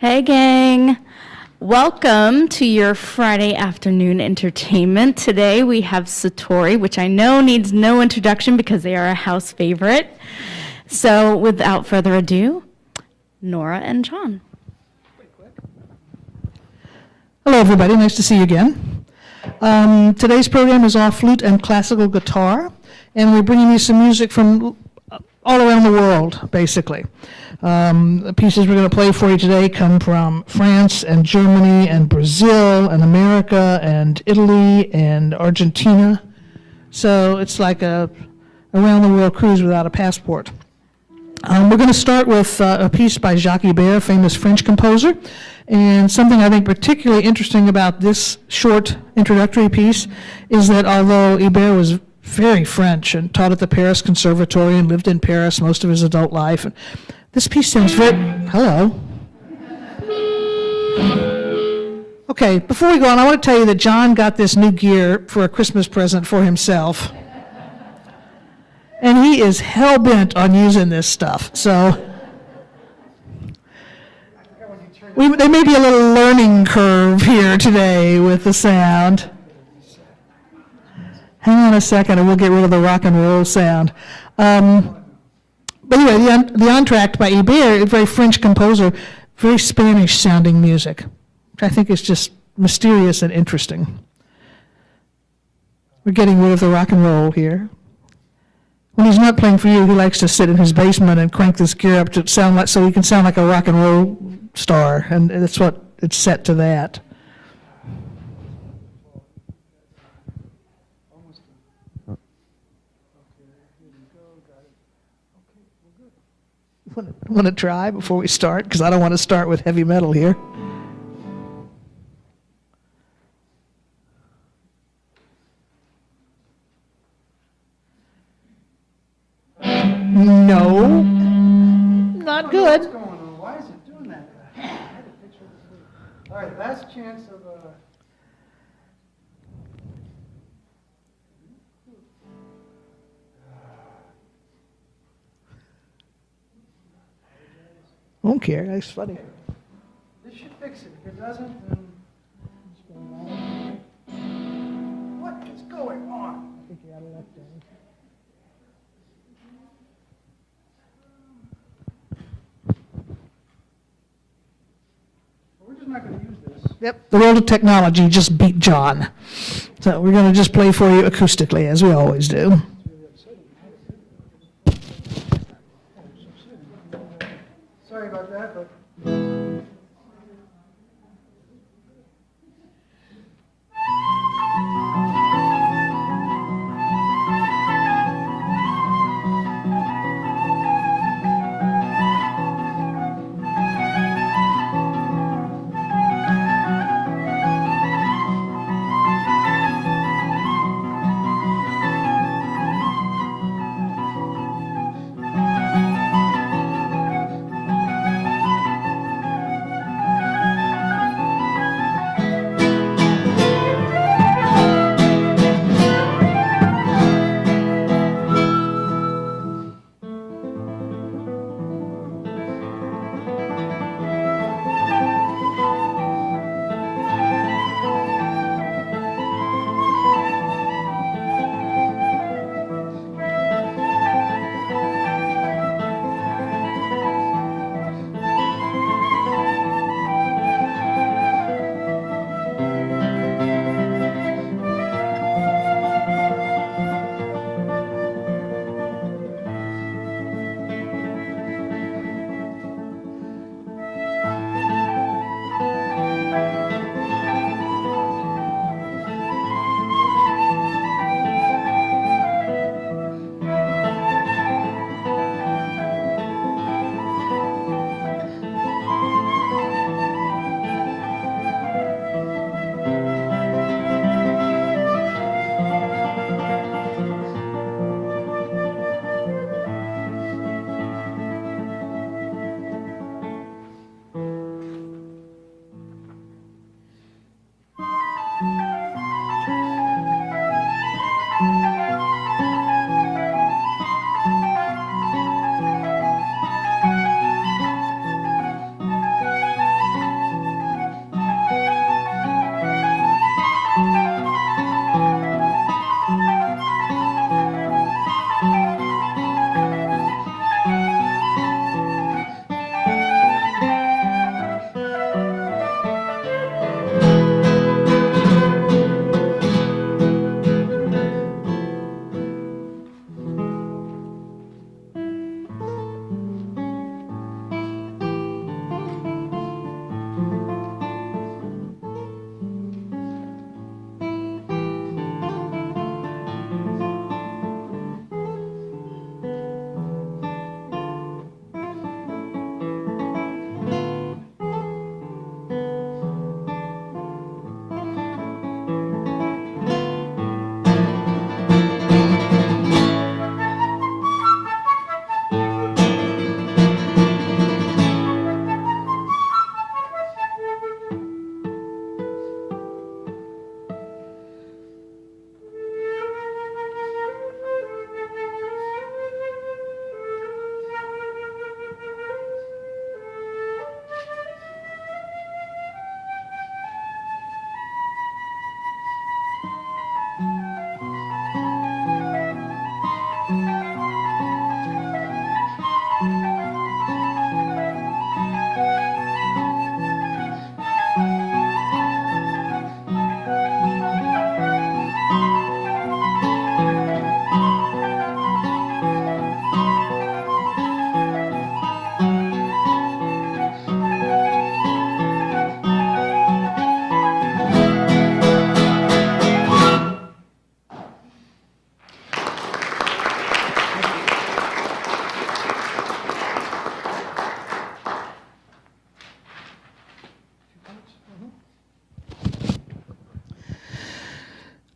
Hey gang, welcome to your Friday afternoon entertainment. Today we have Satori, which I know needs no introduction because they are a house favorite. So without further ado, Nora and John. Hello everybody, nice to see you again. Today's program is all flute and classical guitar, and we're bringing you some music from all around the world, basically. The pieces we're going to play for you today come from France and Germany and Brazil and America and Italy and Argentina. So it's like a around-the-world cruise without a passport. We're going to start with a piece by Jacques Ibert, a famous French composer. And something I think particularly interesting about this short introductory piece is that although Ibert was very French and taught at the Paris Conservatory and lived in Paris most of his adult life, this piece sounds very... Hello. Okay, before we go on, I want to tell you that John got this new gear for a Christmas present for himself. And he is hell-bent on using this stuff, so... There may be a little learning curve here today with the sound. Hang on a second and we'll get rid of the rock and roll sound. But anyway, the entr'acte by Ibert, a very French composer, very Spanish sounding music, which I think is just mysterious and interesting. We're getting rid of the rock and roll here. When he's not playing for you, he likes to sit in his basement and crank this gear up to sound like, so he can sound like a rock and roll star, and that's what it's set to that. Want to try before we start? Because I don't want to start with heavy metal here. No, not good. What's going on? Why is it doing that? I had a picture of it. All right, last chance of Won't care. That's funny. This should fix it. If it doesn't, then what is going on? I think you got it left in. We're just not going to use this. Yep, the world of technology just beat John. So we're going to just play for you acoustically, as we always do. Sorry about that, but...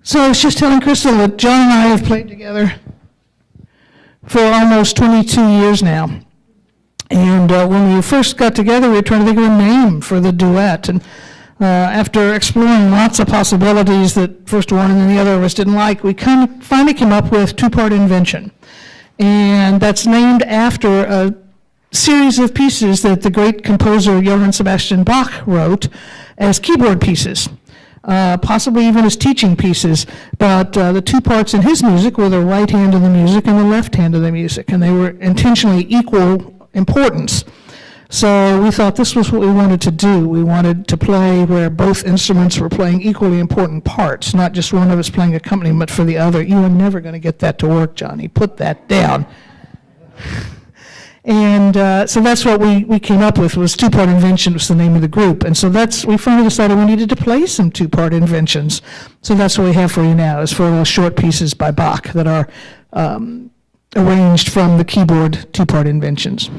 So I was just telling Crystal that John and I have played together for almost 22 years now. And when we first got together, we were trying to think of a name for the duet. And after exploring lots of possibilities that first one and then the other of us didn't like, we finally came up with Two-Part Invention. And that's named after a series of pieces that the great composer Johann Sebastian Bach wrote as keyboard pieces. Possibly even as teaching pieces, but the two parts in his music were the right hand of the music and the left hand of the music, and they were intentionally equal importance. So we thought this was what we wanted to do. We wanted to play where both instruments were playing equally important parts, not just one of us playing accompaniment for the other. You are never going to get that to work, Johnny. Put that down. And so that's what we came up with, was Two-Part Invention was the name of the group. And so we finally decided we needed to play some two-part inventions. So that's what we have for you now, is 4 little short pieces by Bach that are arranged from the keyboard two-part inventions.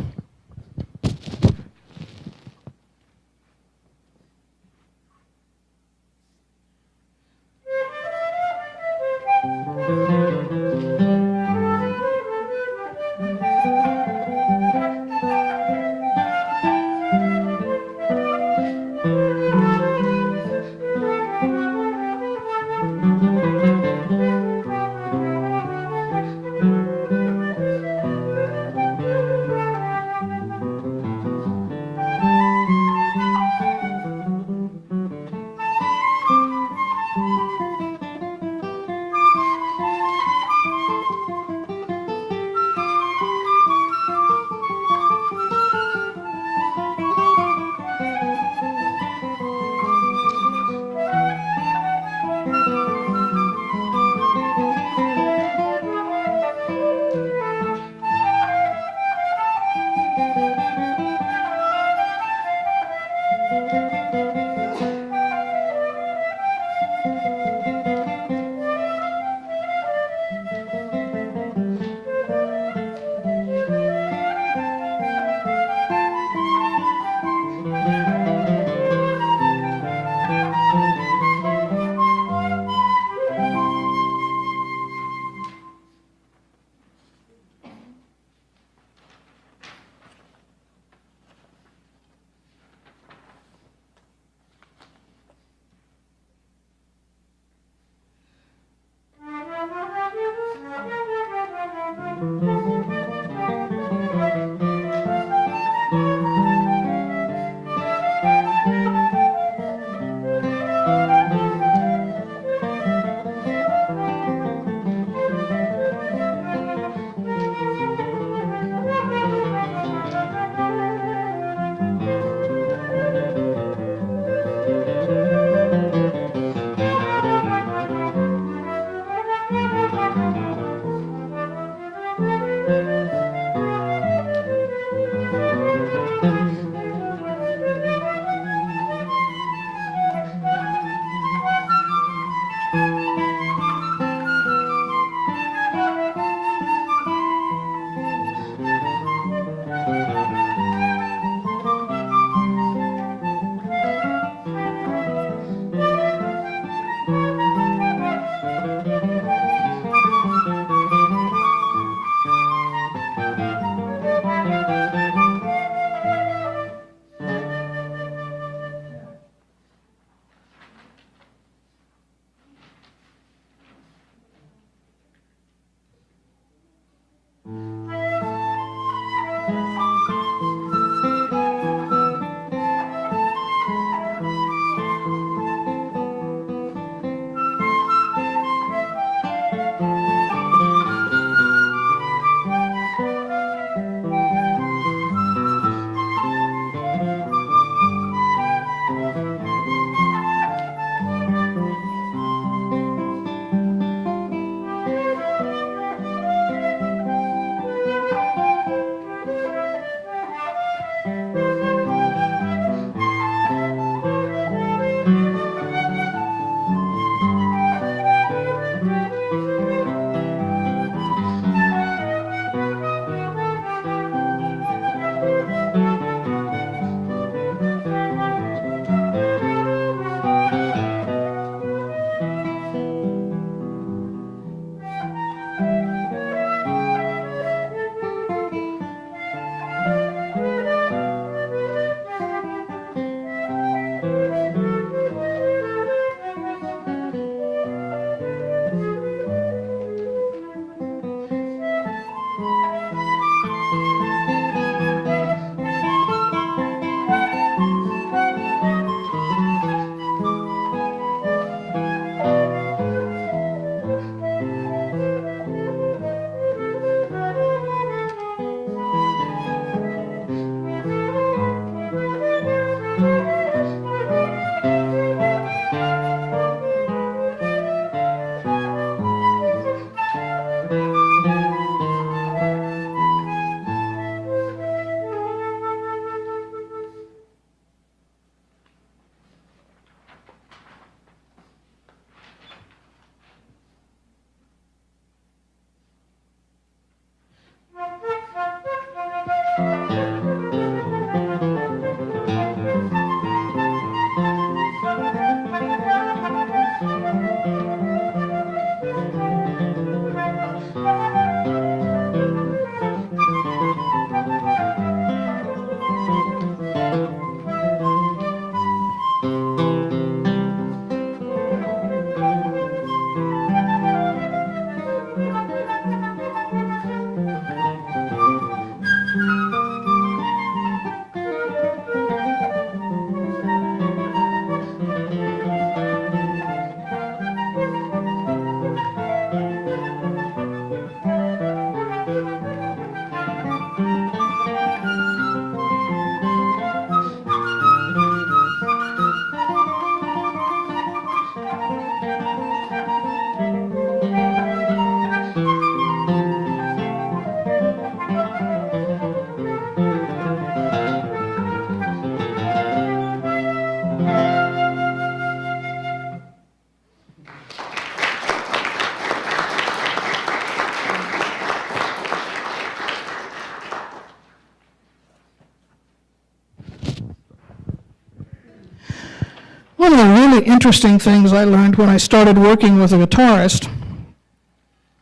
really interesting things I learned when I started working with a guitarist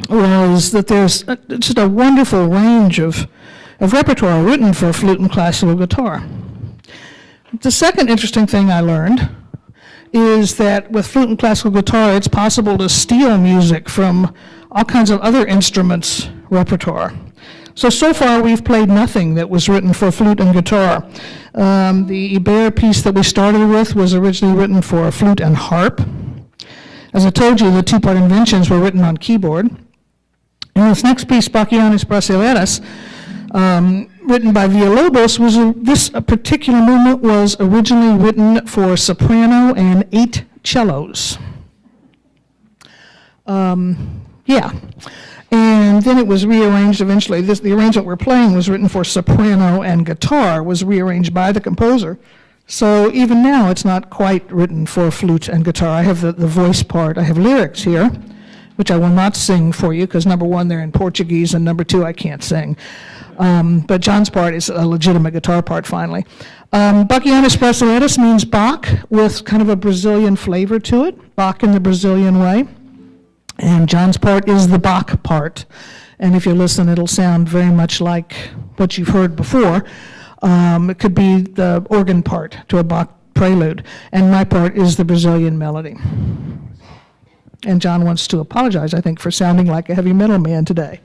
was that there's just a wonderful range of repertoire written for flute and classical guitar. The second interesting thing I learned is that with flute and classical guitar, it's possible to steal music from all kinds of other instruments' repertoire. So far we've played nothing that was written for flute and guitar. The Iber piece that we started with was originally written for flute and harp. As I told you, the two-part inventions were written on keyboard. And this next piece, Bachianis Brasileiras, written by Villalobos, this particular movement was originally written for soprano and 8 cellos. Yeah. And then it was rearranged eventually. The arrangement we're playing was written for soprano and guitar, was rearranged by the composer. So even now, it's not quite written for flute and guitar. I have the voice part. I have lyrics here, which I will not sing for you, because number one, they're in Portuguese, and number two, I can't sing. But John's part is a legitimate guitar part, finally. Bachianis Brasileiras means Bach, with kind of a Brazilian flavor to it, Bach in the Brazilian way. And John's part is the Bach part. And if you listen, it'll sound very much like what you've heard before. It could be the organ part to a Bach prelude. And my part is the Brazilian melody. And John wants to apologize, I think, for sounding like a heavy metal man today.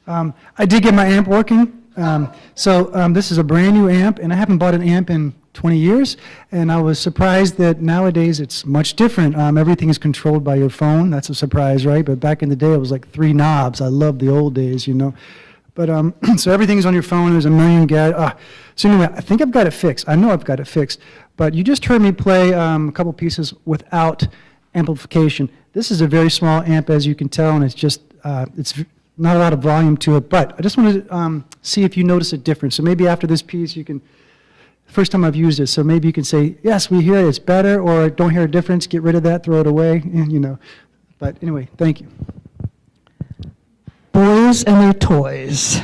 I did get my amp working. This is a brand new amp, and I haven't bought an amp in 20 years, and I was surprised that nowadays it's much different. Everything is controlled by your phone. That's a surprise, right? But back in the day, it was like 3 knobs. I love the old days, you know. But so everything's on your phone. There's a million so anyway, I think I've got it fixed. I know I've got it fixed. But you just heard me play a couple pieces without amplification. This is a very small amp, as you can tell, and it's just it's not a lot of volume to it. But I just wanted to see if you notice a difference. So maybe after this piece, you can. First time I've used it, so maybe you can say, yes, we hear it, it's better, or don't hear a difference, get rid of that, throw it away, and, you know. But anyway, thank you. Boys and their toys.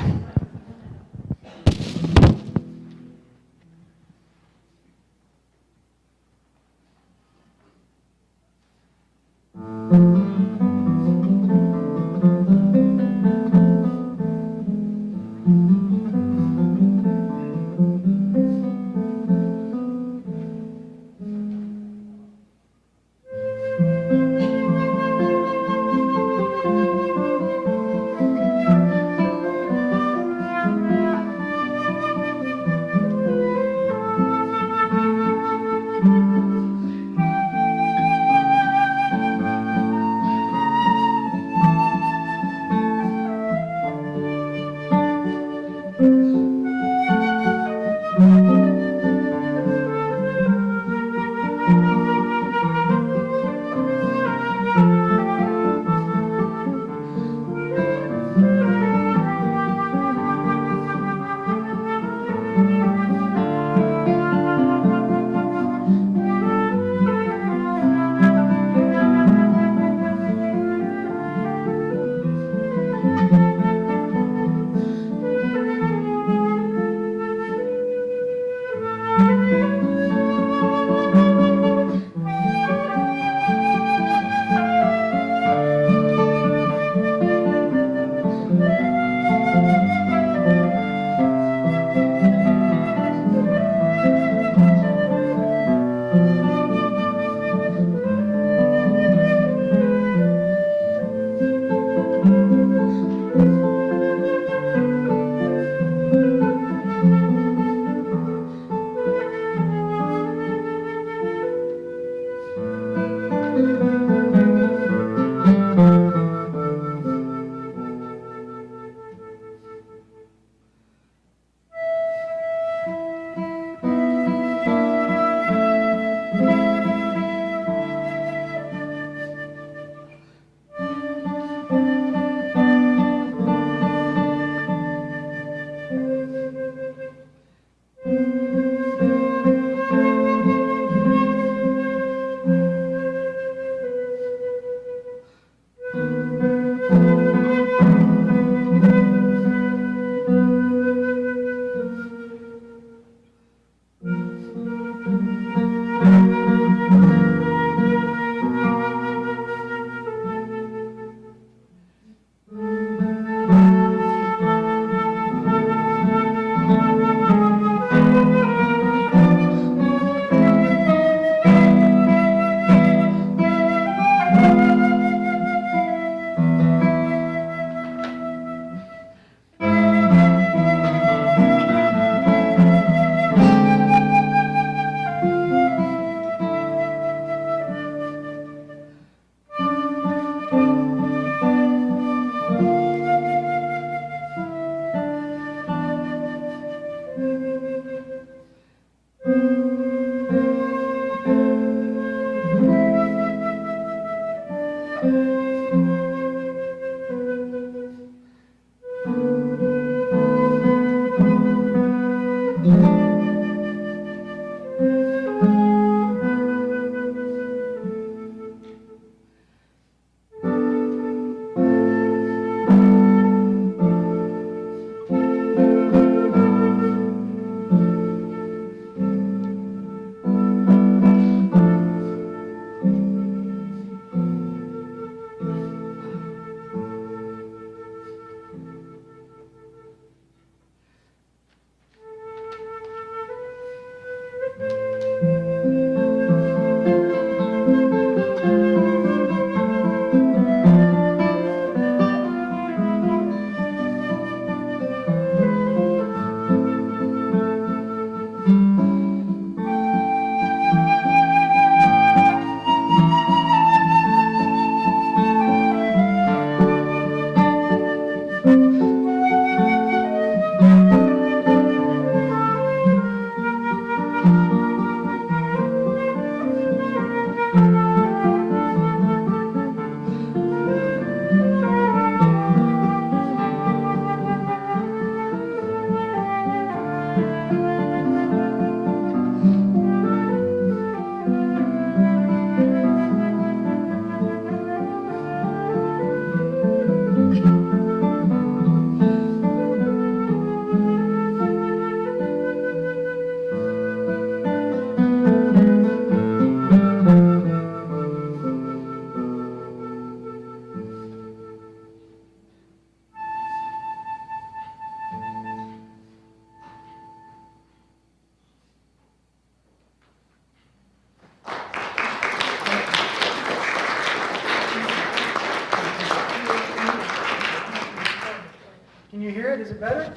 Can you hear it? Is it better?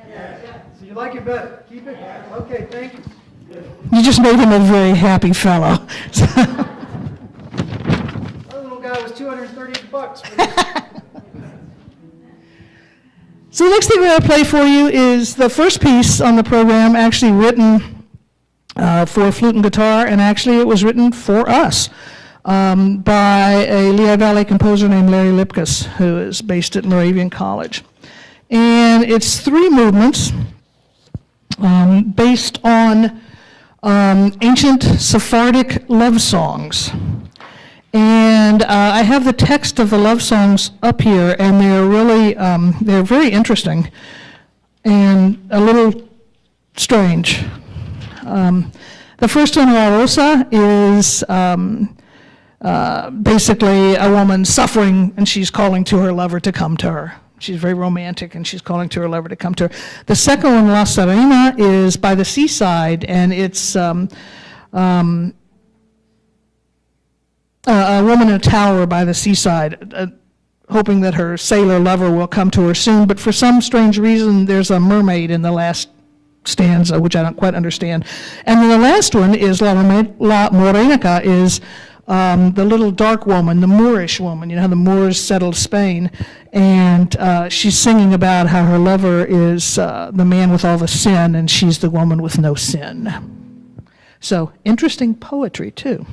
Yes. So you like it better? Keep it? Okay, thank you. You just made him a very happy fellow. Our little guy was $230 for this. So the next thing we're going to play for you is the first piece on the program, actually written for flute and guitar, and actually it was written for us by a Lehigh Valley composer named Larry Lipkus, who is based at Moravian College. And it's 3 movements based on ancient Sephardic love songs. And I have the text of the love songs up here, and they're really, they're very interesting and a little strange. The first one, La Rosa, is basically a woman suffering, and she's calling to her lover to come to her. She's very romantic, and she's calling to her lover to come to her. The second one, La Serena, is by the seaside, and it's a woman in a tower by the seaside, hoping that her sailor lover will come to her soon, but for some strange reason, there's a mermaid in the last stanza, which I don't quite understand. And then the last one is La Morenica, is the little dark woman, the Moorish woman. You know how the Moors settled Spain, and she's singing about how her lover is the man with all the sin, and she's the woman with no sin. So, interesting poetry, too.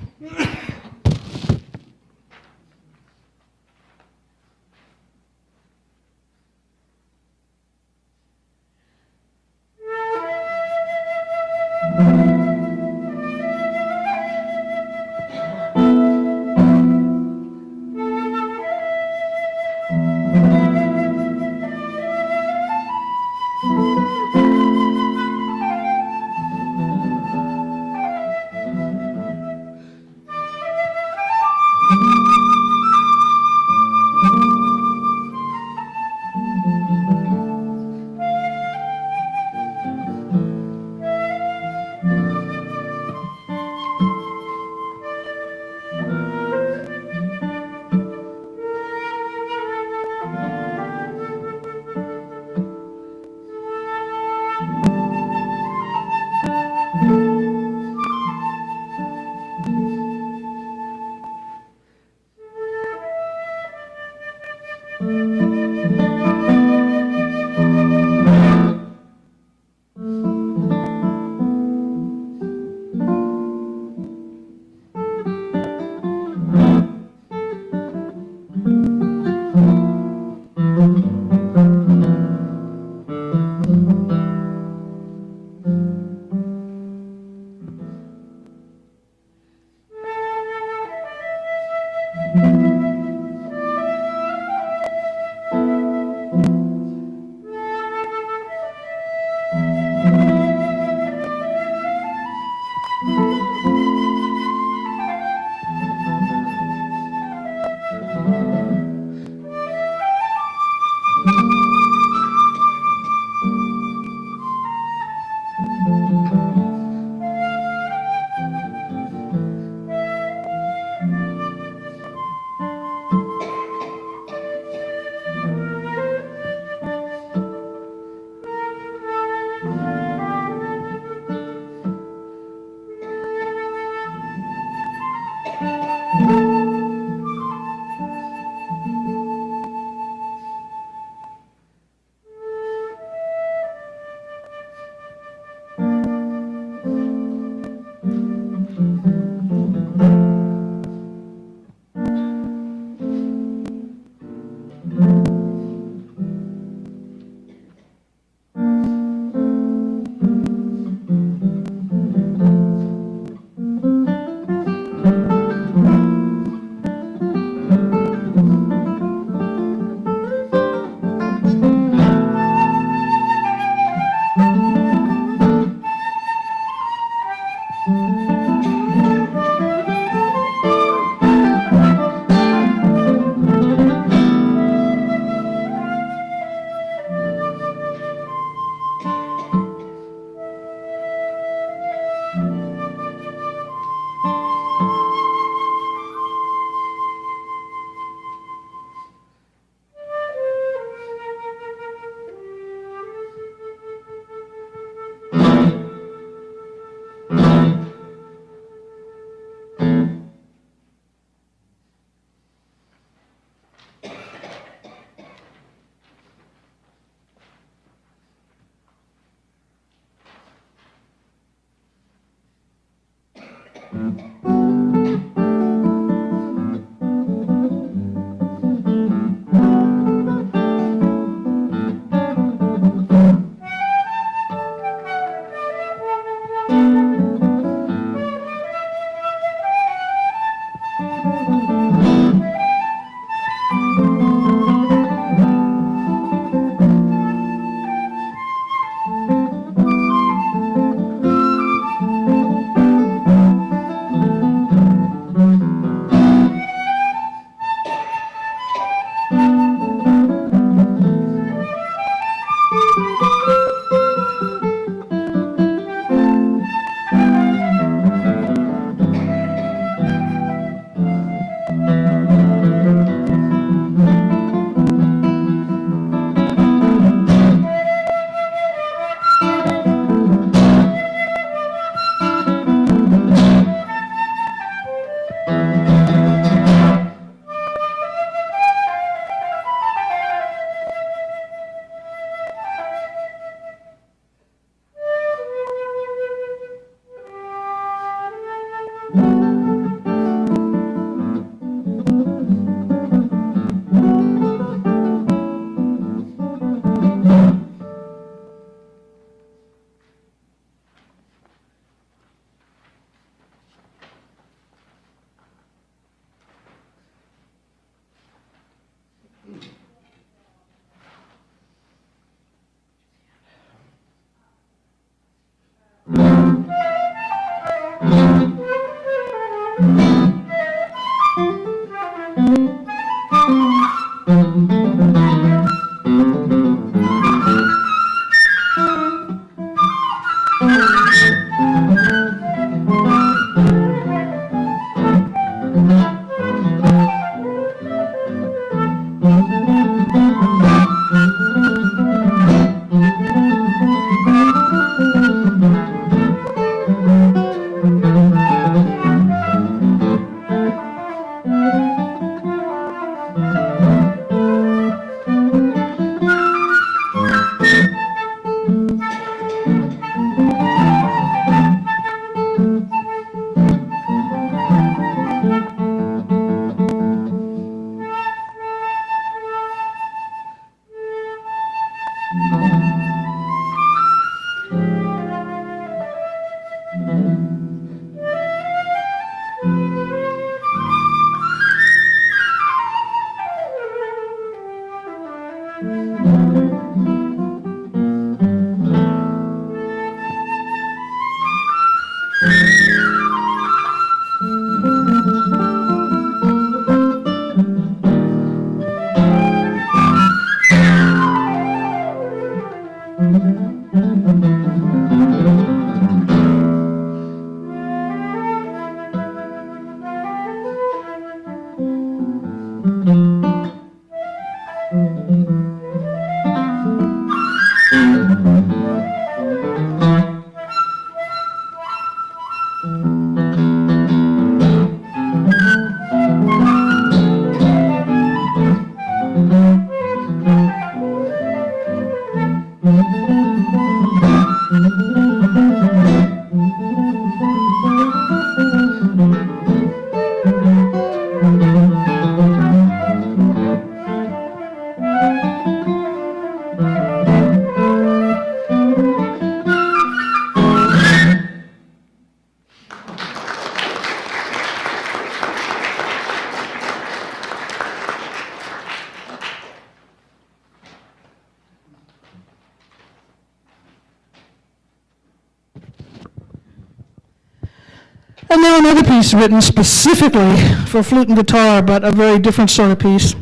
And now another piece written specifically for flute and guitar, but a very different sort of piece.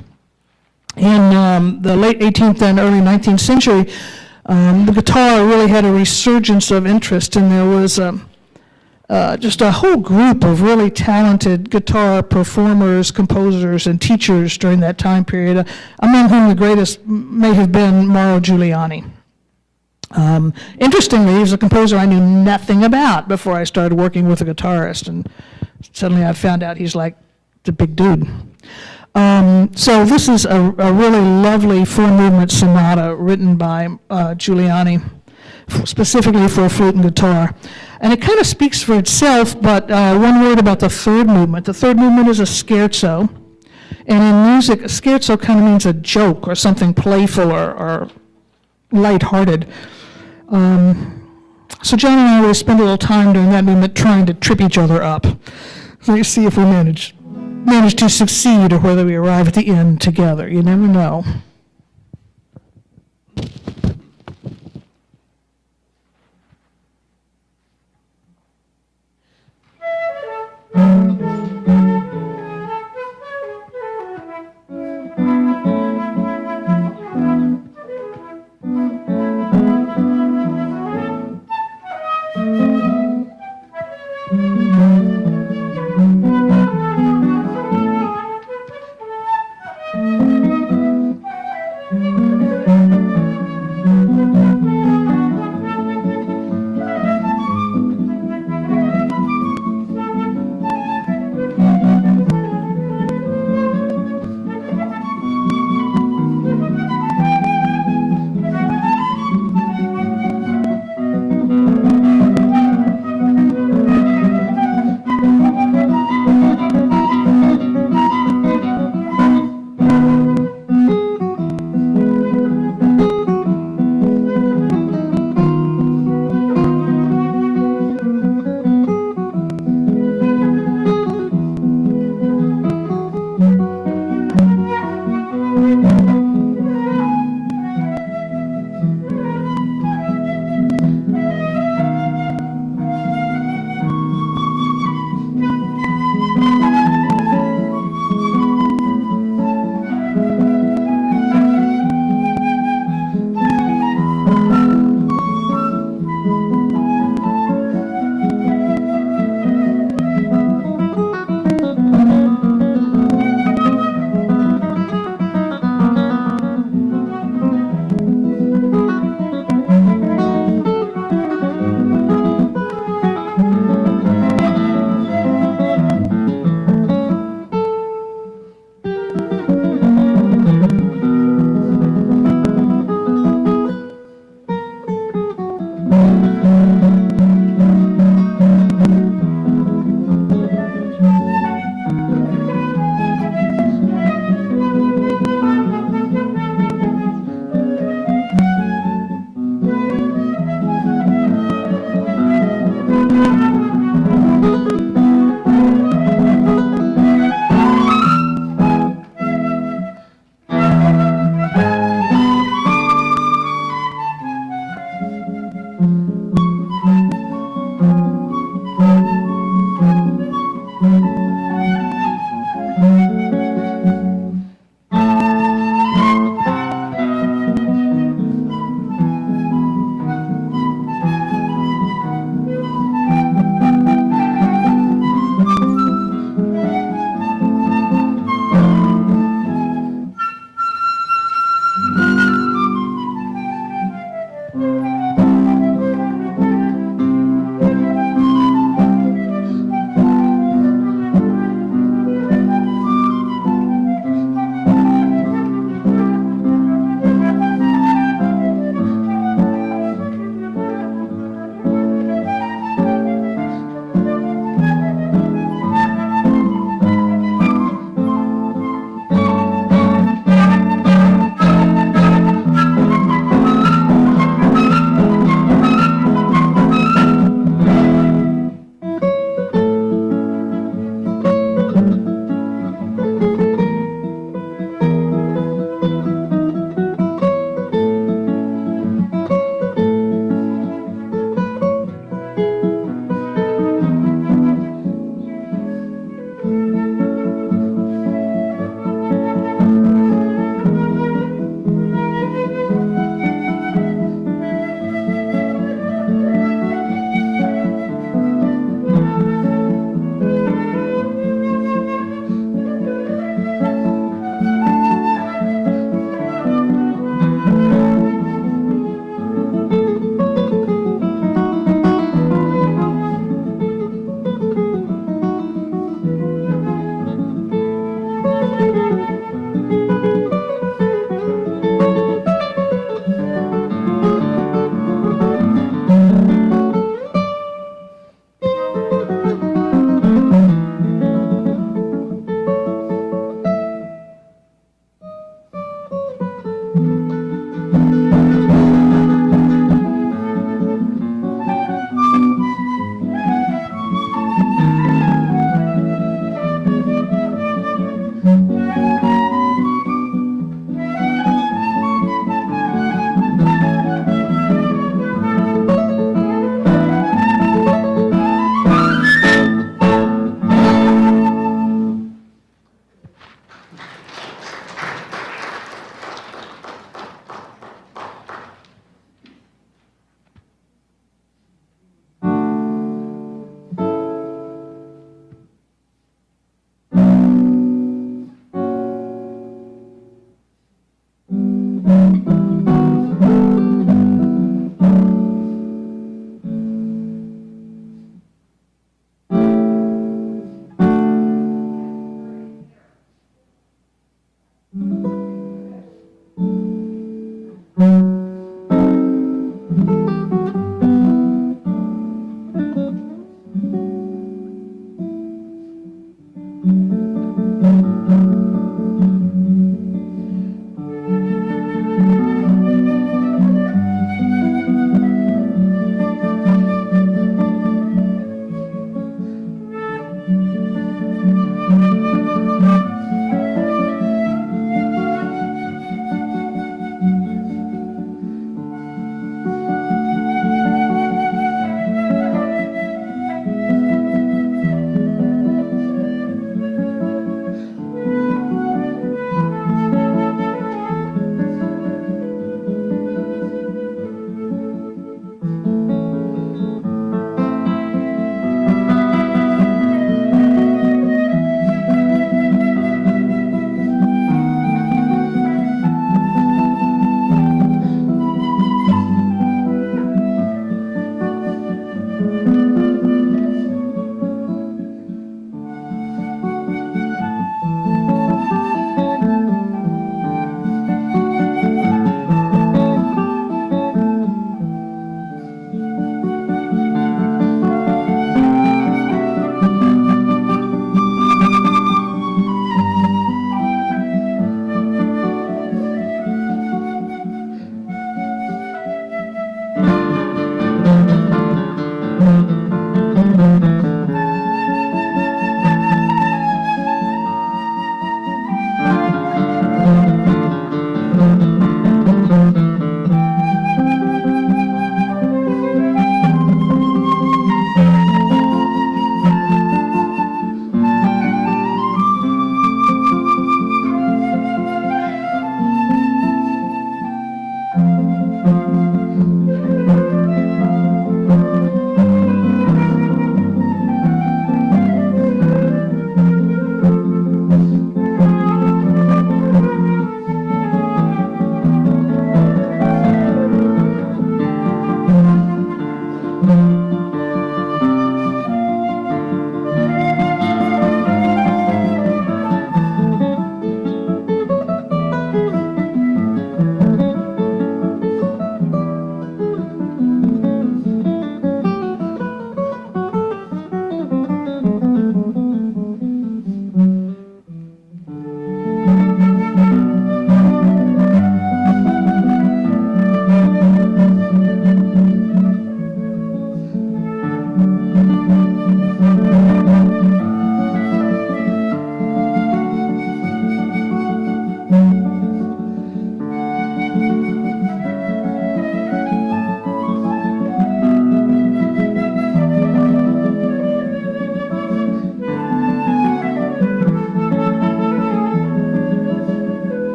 In the late 18th and early 19th century, the guitar really had a resurgence of interest, and there was just a whole group of really talented guitar performers, composers, and teachers during that time period, among whom the greatest may have been Mauro Giuliani. Interestingly, he was a composer I knew nothing about before I started working with a guitarist, and suddenly I found out he's like the big dude. So this is a really lovely four-movement sonata written by Giuliani, specifically for flute and guitar. And it kind of speaks for itself, but one word about the third movement. The third movement is a scherzo. And in music, a scherzo kind of means a joke or something playful or lighthearted. So John and I will spend a little time during that movement trying to trip each other up. So you see if we manage to succeed or whether we arrive at the end together. You never know.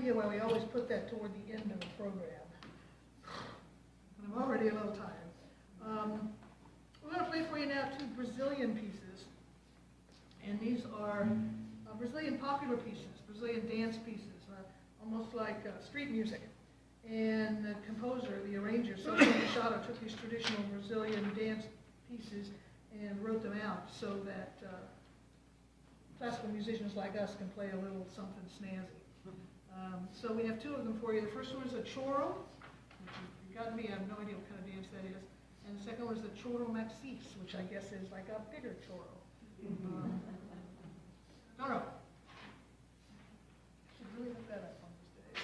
idea why we always put that toward the end of the program. But I'm already a little tired. We're going to play for you now 2 Brazilian pieces. And these are Brazilian popular pieces, Brazilian dance pieces, almost like street music. And the composer, the arranger, Celso Machado, took these traditional Brazilian dance pieces and wrote them out so that classical musicians like us can play a little something snazzy. So we have 2 of them for you. The first one is a choro, which you got me, I have no idea what kind of dance that is. And the second one is the choro maxis, which I guess is like a bigger choro. Don't know. Should really look that up on this day.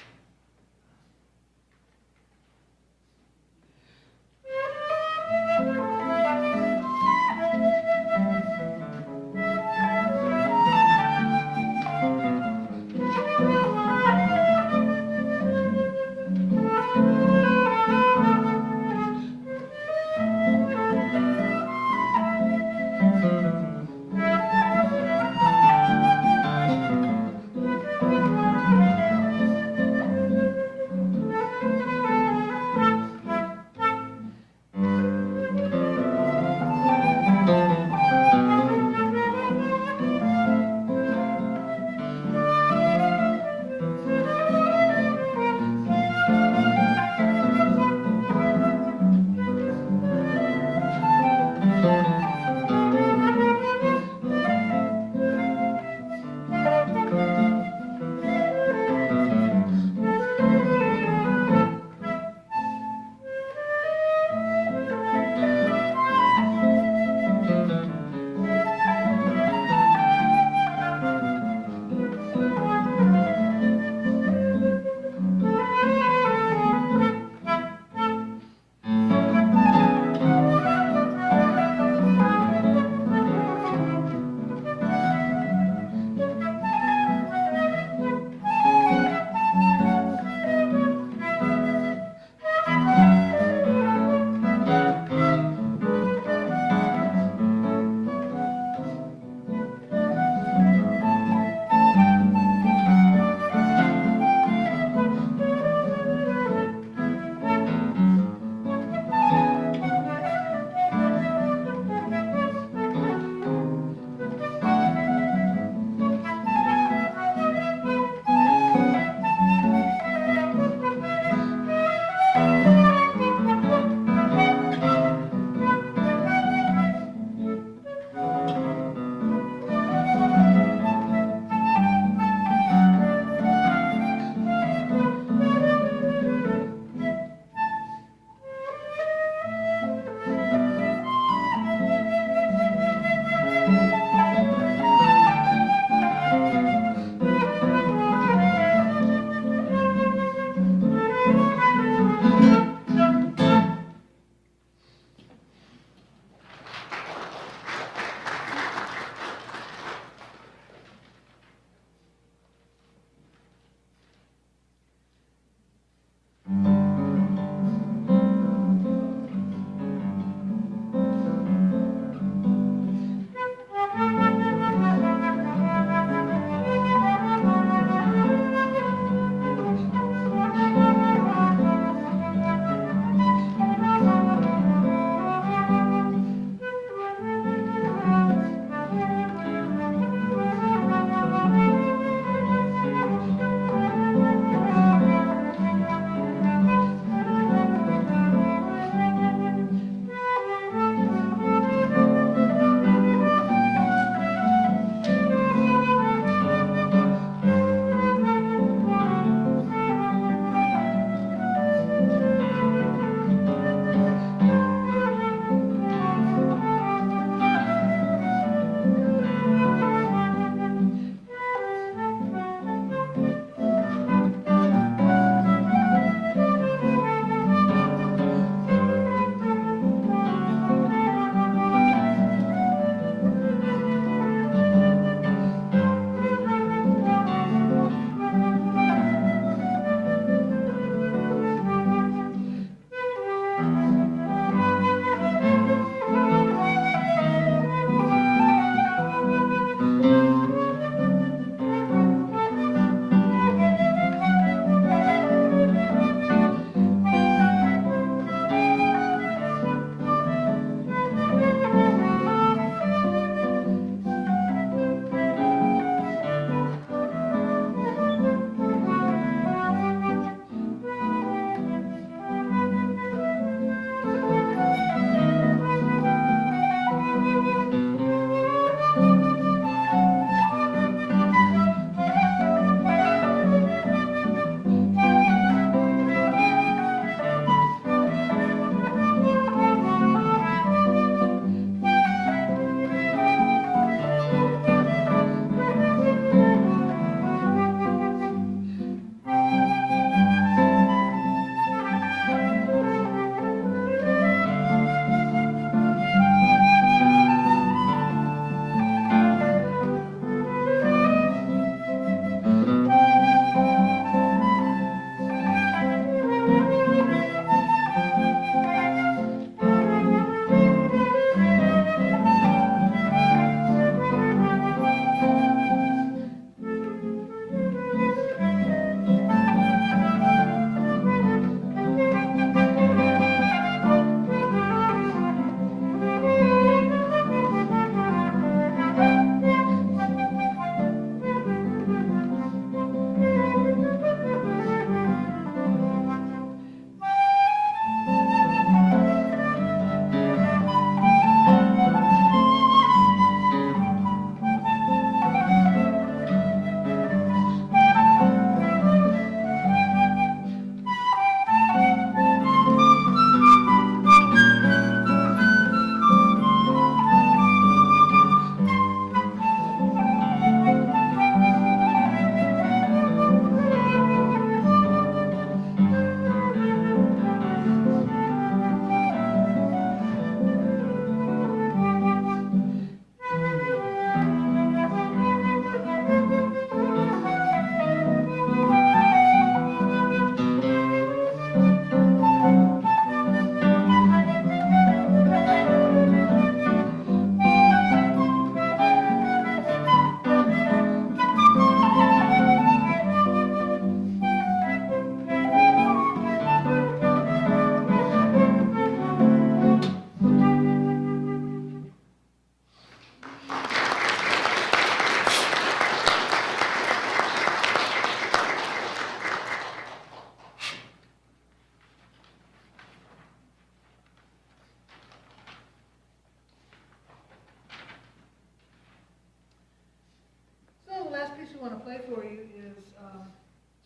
piece we want to play for you is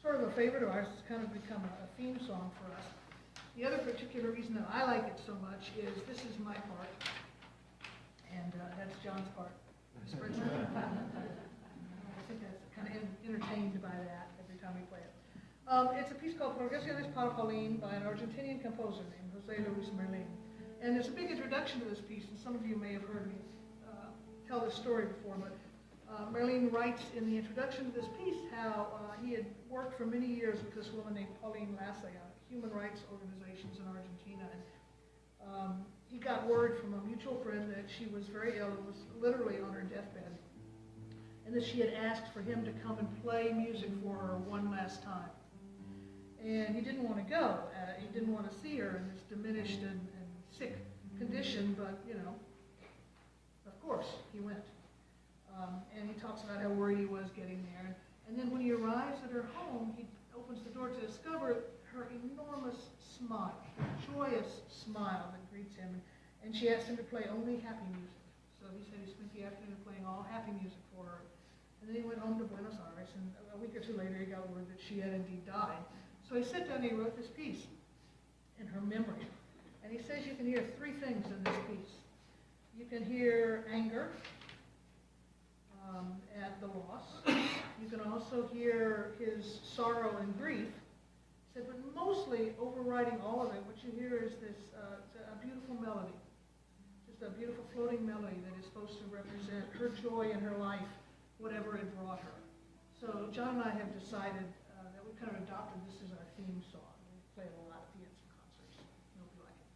sort of a favorite of ours. It's kind of become a theme song for us. The other particular reason that I like it so much is this is my part, and that's John's part. I think that's kind of entertained by that every time we play it. It's a piece called Progresiones para Pauline by an Argentinian composer named Jose Luis Merlin. And there's a big introduction to this piece, and some of you may have heard me tell this story before, but Merlin writes in the introduction to this piece how he had worked for many years with this woman named Pauline Lasse on human rights organizations in Argentina. And he got word from a mutual friend that she was very ill and was literally on her deathbed, and that she had asked for him to come and play music for her one last time. And he didn't want to go. He didn't want to see her in this diminished and sick condition, but, you know, of course, he went. And he talks about how worried he was getting there. And then when he arrives at her home, he opens the door to discover her enormous smile, joyous smile that greets him. And she asked him to play only happy music. So he said he spent the afternoon playing all happy music for her. And then he went home to Buenos Aires, and a week or two later he got word that she had indeed died. So he sat down and he wrote this piece in her memory. And he says you can hear three things in this piece. You can hear anger at the loss. You can also hear his sorrow and grief. He said, but mostly overriding all of it, what you hear is this a beautiful melody. Just a beautiful floating melody that is supposed to represent her joy in her life, whatever it brought her. So John and I have decided that we've kind of adopted this as our theme song. We play it a lot at the ends of concerts. I hope you like it.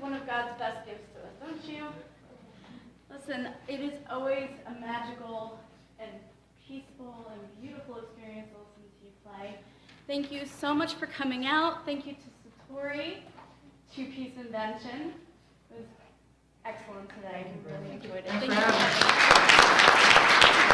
one of God's best gifts to us, don't you? Listen, it is always a magical and peaceful and beautiful experience to listen to you play. Thank you so much for coming out. Thank you to Satori, Two-Piece Invention. It was excellent today. We really enjoyed it. Thank you.